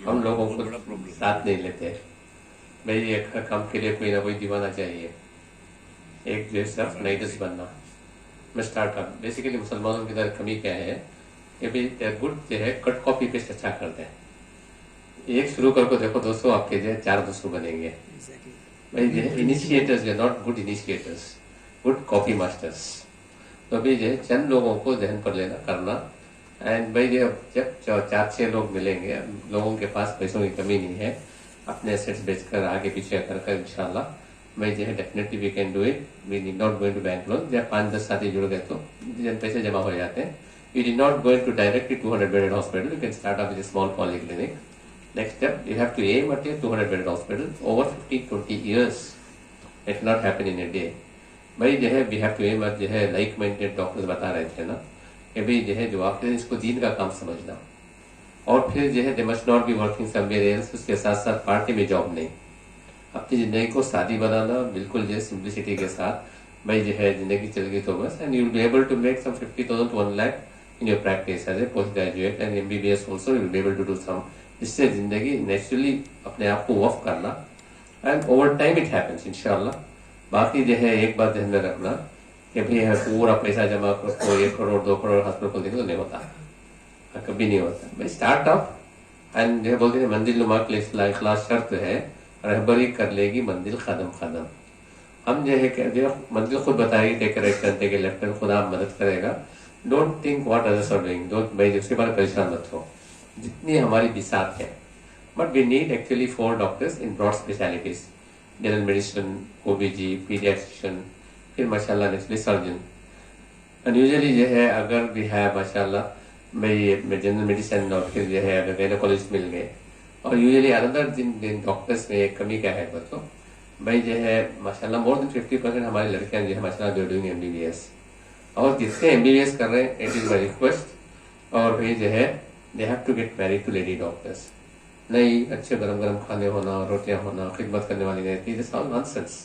हम लोगों को साथ नहीं लेते। भाई एक काम के लिए कोई ना कोई दीवाना चाहिए, एक जो सिर्फ नाइटस बनना। मैं स्टार्ट कर बेसिकली मुसलमानों की तरह कमी क्या है कि भाई गुड जो है कट कॉपी पेस्ट अच्छा करते हैं। एक शुरू करके देखो दोस्तों, आपके जो है 4 दोस्तों बनेंगे। भाई जो है इनिशिएटर्स जो not good initiators, good copy masters. तो अभी जो है चंद लोगों को जहन पर लेना करना। एंड भाई जो जब 4-6 लोग मिलेंगे, लोगों के पास पैसों की कमी नहीं है, अपने एसेट्स बेचकर आगे पीछे कर कर इंशाल्लाह भाई जो है definitely we can do it. We need not going to bank loan. जब 5-10 साथी जुड़ गए तो जब पैसे जमा हो जाते हैं, we did not going to directly 200 bedded hospital. You can start up with small polyclinic. Next step, you have to aim at a 200-bedded hospital over 15-20 years. It cannot happen in a day. भाई जो है we have to aim at जो है like minded doctors बता रहे थे ना कि भाई जो है जो आपके इसको दीन का काम समझना। और फिर जो है they must not be working somewhere else. उसके साथ साथ पार्टी में जॉब नहीं, अपनी जिंदगी को सादी बनाना बिल्कुल जो है सिंप्लिसिटी के साथ। भाई जो है जिंदगी चल गई तो बस। And you will be able to make some 50,000 to 1 lakh in your practice as a post graduate and MBBS also. You will be able to do some. इससे जिंदगी नेचुरली अपने आप को वफ करना। And over time it happens इंशाल्लाह। बाकी जो है एक बात ध्यान में रखना कि भाई है पूरा पैसा जमा करो 1 करोड़ 2 करोड़ हॉस्पिटल खोलने तो नहीं होता, कभी नहीं होता। भाई स्टार्ट अप एंड जो है बोलते हैं मंजिल नुमा के लिए इखलास शर्त है, रहबरी कर लेगी मंजिल कदम कदम। हम जो है जो मंजिल खुद बताएगी, टेक राइट करने के लेफ्ट में खुदा मदद करेगा। Don't think what others are doing, don't भाई उसके बारे में परेशान मत हो। जितनी हमारी बिसात है, but we need actually 4 doctors in broad specialities, general medicine, OBG, paediatrician, फिर माशाल्लाह नेक्स्टली सर्जन। एंड यूजुअली जो है अगर भी है माशाल्लाह मैं जनरल मेडिसिन और फिर जो है अगर गायनेकोलॉजिस्ट मिल गए। और यूजुअली अनदर जिन डॉक्टर्स में एक कमी क्या है बच्चों, भाई जो है माशाल्लाह मोर देन 50% हमारी लड़कियां जो है माशाल्लाह दे डूइंग MBBS। और जितने MBBS कर रहे हैं इट इज माई रिक्वेस्ट। और भाई जो है they have to get married to lady doctors. नहीं अच्छे गरम गरम खाने होना, रोटियां होना, खिदमत करने वाली रहती है, ऑल नॉनसेंस।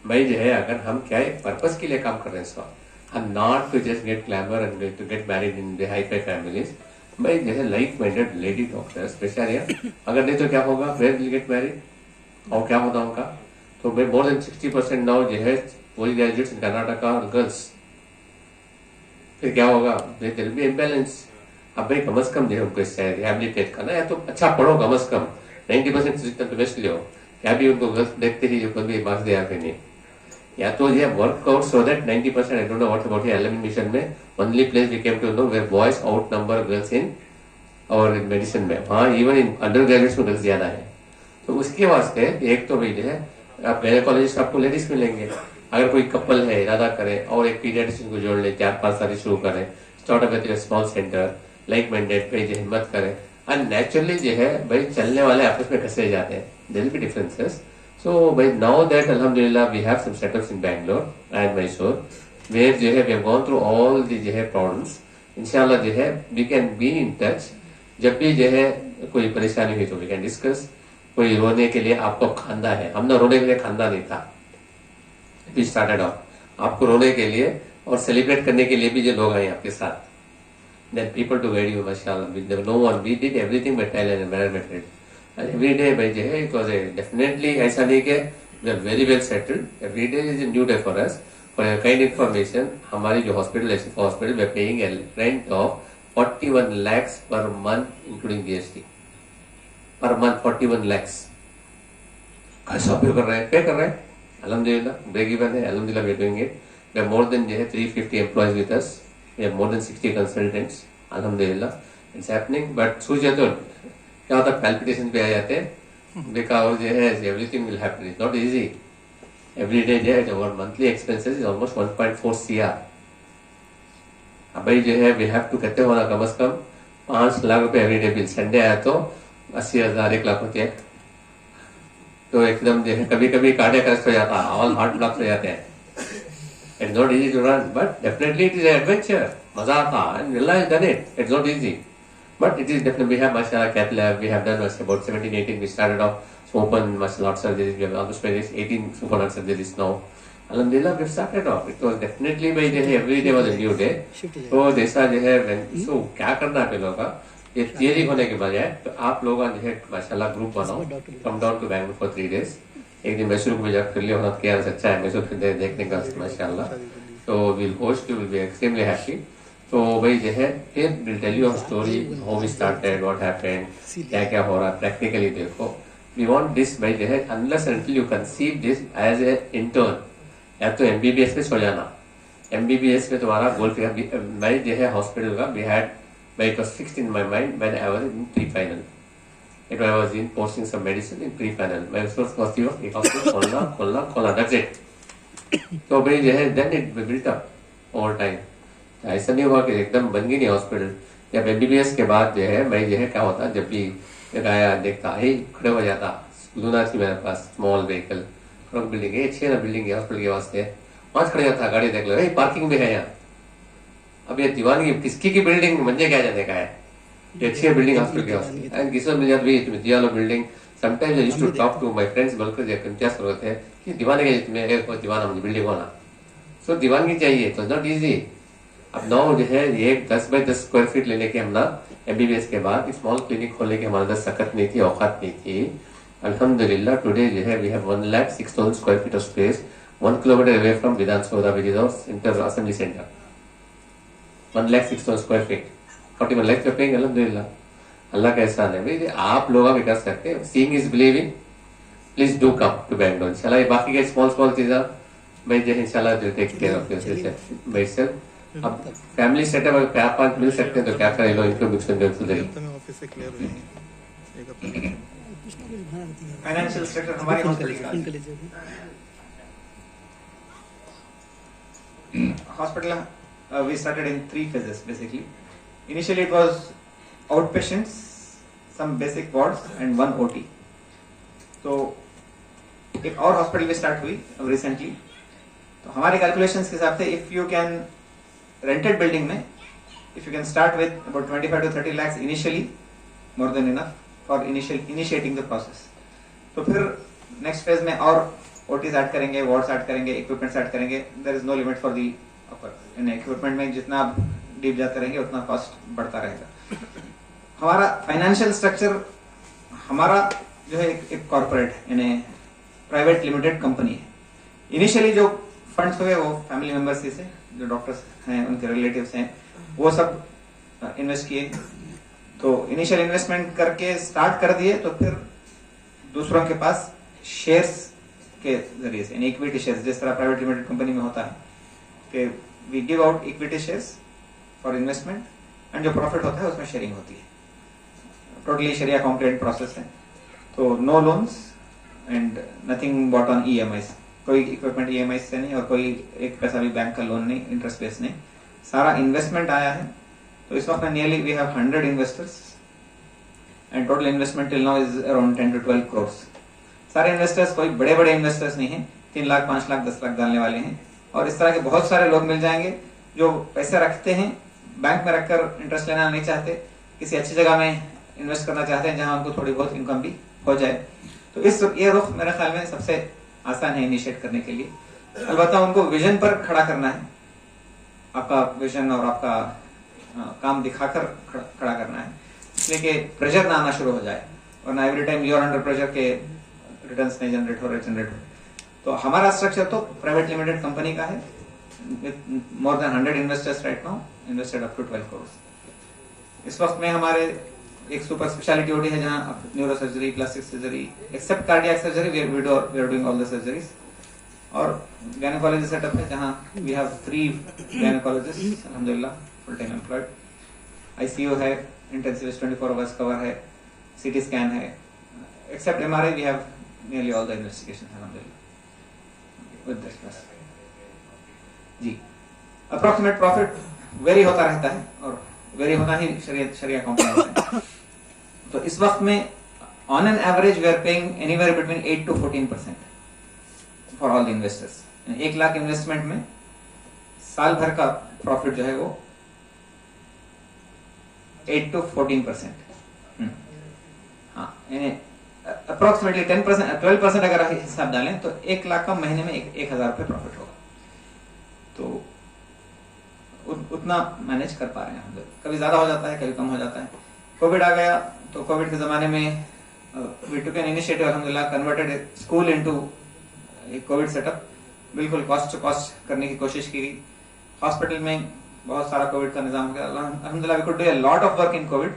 भाई जो है अगर हम क्या एक पर्पस के लिए काम कर रहे हैं इस वक्त, हम not to just get glamour and to get married in the hi-fi families. भाई जो है like minded lady doctors special, अगर नहीं तो क्या होगा, वेयर विल गेट मैरिड और क्या होता उनका। तो भाई मोर देन 60% नाउ जो है पोस्ट ग्रेजुएट्स इन कर्नाटका और गर्ल्स। फिर क्या होगा, देयर विल बी इम्बैलेंस। अब भाई कम से कम जो है उनको इससे रिहेबिलिटेट करना, या तो अच्छा पढ़ो कम से कम 90% सिस्टम तो बेस्ट लो, क्या भी उनको गर्ल्स देखते ही जो कभी मार्क्स दिया फिर नहीं। या तो ये workout so that 90%, I don't know what about LM mission में only place we came to know where boys outnumber girls in और मेडिसिन में, हाँ इवन इन अंडर ग्रेजुएट्स में गर्ल्स ज्यादा है। तो उसके वास्ते एक तो भाई जो है आप गायनेकोलॉजिस्ट आपको लेडीज मिलेंगे। अगर कोई कपल है इरादा करे और एक पीडियाट्रिशियन को जोड़ ले, 4-5 साल शुरू करें, startup with small centre, like minded पे जो हिम्मत करे। एंड नेचुरली जो है भाई चलने वाले आपस में घसे जाते हैं, there will be differences. So भाई नाउ दैट अल्हम्दुलिल्लाह we have some setups in Bangalore and Mysore where जो है we have gone through all the जो है प्रॉब्लम्स। इंशाल्लाह जो है we can be in touch. जब भी जो है कोई परेशानी हुई तो वी कैन डिस्कस। कोई रोने के लिए आपको खांदा है, हमने रोने के लिए खांदा नहीं था, वी स्टार्टेड ऑफ आपको रोने के लिए और सेलिब्रेट करने के लिए भी जो लोग आए आपके साथ, then people to guide you, mashallah. There was no one. We did everything by trial and error method. And every day by जो है it was a definitely ऐसा नहीं कि we are very well settled. Every day is a new day for us. For your kind information, हमारी जो hospital है hospital we are paying a rent of 41 lakhs per month including GST. Per month 41 lakhs. कैसा पे कर रहे हैं? पे कर रहे हैं? अल्हम्दुलिल्लाह ब्रेक इवन है, अल्हम्दुलिल्लाह we are doing it. We have more than जो है 350 employees with us. We have more than 60 consultants. Alhamdulillah, it's happening. But सोचिए तो क्या होता है, palpitation पे आ जाते हैं बिकॉज जो है everything will happen. It's not easy. Every day जो है our monthly expenses is almost 1.4 CR. अब भाई जो है we have to कहते होना कम से कम 5 लाख रुपए एवरी डे बिल। संडे आया तो 80,000 1 लाख होते हैं। तो एकदम जो है कभी कभी कार्डियक अरेस्ट हो जाता है, ऑल हार्ट ब्लॉक हो जाते हैं। It's not easy to run, but definitely it is an adventure. मजा आता है, and Allah has done it. It's not easy, but it is definitely. We have mashallah cath lab. We have done about 17, 18. We started off open mashallah surgeries. We have almost finished 18 super heart surgeries now. Alhamdulillah, we started off. It was definitely by day every day was a new day. तो जैसा जो है so क्या करना है लोगों का, ये थियरी होने के बजाय तो आप लोगों ने माशाल्लाह ग्रुप बनाओ, come down to Bangalore for 3 days। एक दिन मैसूर को भी जाकर लियो होना क्या अच्छा है मैसूर फिर देखने का माशाल्लाह। तो will host you, will be extremely happy. तो वही जो है फिर will tell you story, how we started, what happened, क्या क्या हो रहा है प्रैक्टिकली देखो। वी वांट दिस भाई जो है unless until you conceive this as a intern, या तो एमबीबीएस में सो जाना। एमबीबीएस में तुम्हारा गोल फिगर मैं जो है हॉस्पिटल का we had, it was fixed in my mind when I was in pre-final. If I was in posting some medicine in pre-final, my first was एक हॉस्पिटल खोलना, that's it। तो भाई जो है then it built up over time। ऐसा नहीं हुआ कि एकदम बन गई नहीं हॉस्पिटल। जब एमबीबीएस के बाद जो है मैं जो है क्या होता, जब भी आया देखता ही खड़े हो जाता, लूना थी मेरे पास स्मॉल व्हीकल, बिल्डिंग है अच्छी है ना, बिल्डिंग है हॉस्पिटल के वास्ते, वहां खड़े जाता, गाड़ी देख लो पार्किंग भी है यहाँ। अब ये दीवानगी किसकी की बिल्डिंग मुझे क्या जाने का है, ये अच्छी बिल्डिंग हॉस्पिटल के वास्ते एंड किसी मिल जाती है दिया लो building. Sometimes I used to talk to my friends, बल्कि क्या करते हैं कि दीवाने के में एक दीवाना मुझे बिल्डिंग होना, सो दीवानगी चाहिए, तो नॉट इजी। अब नौ जो है ये 10 by 10 स्क्वायर फीट लेने के हम ना एमबीबीएस के बाद स्मॉल क्लिनिक खोलने की हमारे अंदर सकत नहीं थी, औकात नहीं थी। अल्हम्दुलिल्लाह टुडे जो है we have 1,06,000 square feet of space 1 kilometre away from Vidhana Soudha which is our inter assembly centre. 1,06,000 square feet 41 lakh पे अल्हम्दुलिल्लाह, अल्लाह का एहसान है भाई। आप लोग भी कर सकते हैं, seeing is believing. Please do come to Bangalore इंशाल्लाह। ये बाकी के स्मॉल चीज़ें भाई जो इंशाल्लाह जो टेक केयर ऑफ योरसेल्फ भाई सर। अब फैमिली सेटअप अगर प्यार पांच मिल सकते हैं तो क्या करें, लोग इनको मिक्स करके ऑफिस से क्लियर हो जाएंगे एक हफ्ते फाइनेंशियल स्ट्रक्चर हमारे hospital we started in 3 phases basically. Initially it was outpatients, some basic wards and 1 OT. तो एक और हॉस्पिटल भी स्टार्ट हुई अब रिसेंटली। तो हमारे कैलकुलेशंस के हिसाब से if you can rented building में if you can start with about 25 to 30 lakhs initially, more than enough for initiating the process. तो फिर नेक्स्ट फेज में और ओटीज ऐड करेंगे, वार्ड्स ऐड करेंगे, इक्विपमेंट्स ऐड करेंगे। There is no limit for the equipment में जितना आप डीप जाते रहेंगे उतना कॉस्ट बढ़ता रहेगा। हमारा फाइनेंशियल स्ट्रक्चर हमारा जो है एक कॉर्पोरेट यानी प्राइवेट लिमिटेड कंपनी है। इनिशियली जो फंड्स हुए वो फैमिली मेंबर्स से, जो डॉक्टर्स हैं उनके रिलेटिव्स हैं, वो सब इन्वेस्ट किए। तो इनिशियल इन्वेस्टमेंट करके स्टार्ट कर दिए, तो फिर दूसरों के पास शेयर्स के जरिए से यानी इक्विटी शेयर्स, जिस तरह प्राइवेट लिमिटेड कंपनी में होता है कि we give out equity shares for investment and जो प्रॉफिट होता है उसमें शेयरिंग होती है। टोटली शरिया कॉम्प्लाइंट प्रोसेस है। तो no loans and nothing bought on EMIs, कोई इक्विपमेंट ईएमआईस से नहीं और कोई एक पैसा भी बैंक का लोन नहीं, इंटरेस्ट बेस नहीं, सारा इन्वेस्टमेंट आया है। तो इस वक्त में nearly we have 100 investors and total investment till now is around 10 to 12 crores। सारे इन्वेस्टर्स कोई बड़े बड़े इन्वेस्टर्स नहीं है, 3 लाख 5 लाख 10 लाख डालने वाले हैं। और इस तरह के बहुत सारे लोग मिल जाएंगे जो पैसे रखते हैं, बैंक में रखकर इंटरेस्ट लेना नहीं चाहते, किसी अच्छी जगह में इन्वेस्ट करना चाहते हैं जहां उनको थोड़ी बहुत इनकम भी हो जाए। तो ये रुख मेरे ख्याल में सबसे आसान है इनिशिएट करने के लिए। अलबत्ता उनको विजन पर खड़ा करना है, आपका विजन और आपका काम दिखाकर खड़ा करना है, इसलिए कि प्रेशर ना आना शुरू हो जाए, वरना every time you are under pressure के रिटर्न्स नहीं जनरेट हो रहे। तो हमारा स्ट्रक्चर तो प्राइवेट लिमिटेड कंपनी का है with more than 100 investors right now, invested up to 12 crores। इस वक्त में हमारे एक सुपर स्पेशलिटी ओटी है जहां neuro surgery, plastic surgery, except cardiac surgery we are doing all the surgeries. और गायनेकोलॉजी सेटअप है जहां वी हैव 3 गायनेकोलॉजिस्ट अल्हम्दुलिल्लाह फुल टाइम एम्प्लॉयड। आईसीयू है, इंटेंसिविस्ट 24 आवर्स कवर है, सीटी स्कैन है। Except MRI we have nearly all the investigation अल्हम्दुलिल्लाह with this plus. जी approximate profit very होता रहता है और वेरी होना ही शरिया कॉम्प्लायंस है। तो इस वक्त में on an average we are paying anywhere between 8 to 14% for all the investors. 1 lakh investment में साल भर का प्रॉफिट जो है वो 8 to 14%। हाँ, यानी अप्रोक्सीमेटली 10% 12% अगर आप हिसाब डालें तो 1 लाख का महीने में 1,000 रुपये प्रॉफिट होगा। तो उतना मैनेज कर पा रहे हैं हम लोग। कभी ज्यादा हो जाता है, कभी कम हो जाता है, कोविड आ गया तो कोविड के ज़माने में वी टुक एन इनिशिएटिव, अल्हम्दुलिल्लाह converted school into Covid setup. बिल्कुल कॉस्ट टू कॉस्ट करने की कोशिश की गई। हॉस्पिटल में बहुत सारा कोविड का निजाम हो गया। अल्हम्दुलिल्लाह we could do a lot of work in COVID.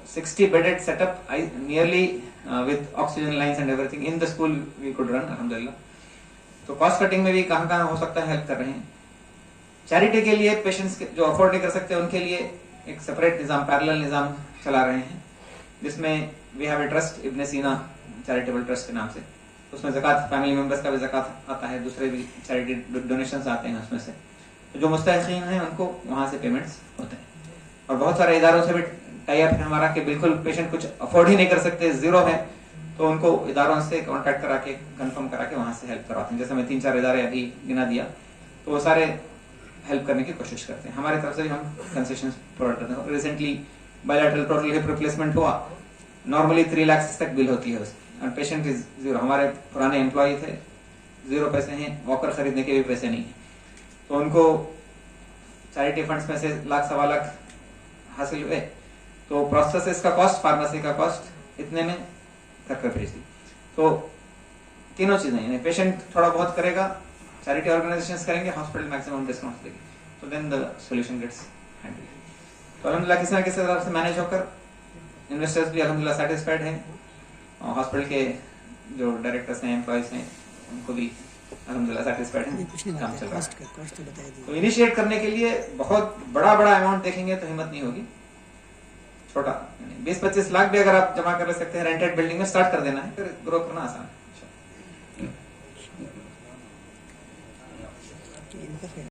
60 bedded setup, nearly with oxygen lines and everything in the school we could run, alhamdulillah. तो कॉस्ट कटिंग में भी कहाँ हो सकता है हेल्प कर रहे हैं। चैरिटी के लिए पेशेंट्स जो अफोर्ड नहीं कर सकते उनके लिए एक सेपरेट निजाम, पैरेलल निजाम चला रहे हैं, जिसमें वी हैव ए ट्रस्ट, इब्न सीना चैरिटेबल ट्रस्ट के नाम से। उसमें ज़कात, फैमिली मेंबर्स का भी ज़कात आता है, दूसरे भी चैरिटी डोनेशंस आते हैं उसमें से। तो जो मुस्तहिक़ीन हैं उनको वहाँ से पेमेंट्स होते हैं। और बहुत सारे इदारों से भी टाई अप है हमारा कि बिल्कुल पेशेंट कुछ अफोर्ड ही नहीं कर सकते, जीरो है, तो उनको इदारों से कांटेक्ट करा के कंफर्म करा के वहां से हेल्प करवाते हैं। जैसे मैं 3-4 इदारे अभी गिना दिया, तो वो सारे हेल्प करने की कोशिश करते हैं। हमारी तरफ से भी हम कंसेशन प्रोवाइड करते हैं। Recently bilateral total hip replacement हुआ, नॉर्मली 3 लाख तक बिल होती है उसकी, और पेशेंट इज जीरो। हमारे पुराने एम्प्लॉय थे, 0 पैसे हैं, वॉकर खरीदने के भी पैसे नहीं है, तो उनको चैरिटी फंड्स में से 1-1.25 लाख हासिल हुए। तो प्रोसेस का कॉस्ट, फार्मेसी का कॉस्ट इतने में करके भेज दी। तो तीनों चीजें, यानी पेशेंट थोड़ा बहुत करेगा, चैरिटी ऑर्गेनाइजेशंस करेंगे, हॉस्पिटल मैक्सिमम डिस्काउंट देगी, तो then the solution gets handle. तो अल्हम्दुलिल्लाह किसी न किसी तरह से मैनेज होकर इन्वेस्टर्स भी अल्हम्दुलिल्लाह सेटिस्फाइड हैं, और हॉस्पिटल के जो डायरेक्टर्स हैं, एम्प्लॉयज हैं, उनको भी अल्हम्दुलिल्लाह सेटिस्फाइड हैं, काम चल रहा है। तो इनिशिएट करने के लिए बहुत बड़ा अमाउंट देखेंगे तो हिम्मत नहीं होगी। छोटा 20-25 लाख भी अगर आप जमा कर सकते हैं, रेंटेड बिल्डिंग में स्टार्ट कर देना है, फिर ग्रो करना आसान है।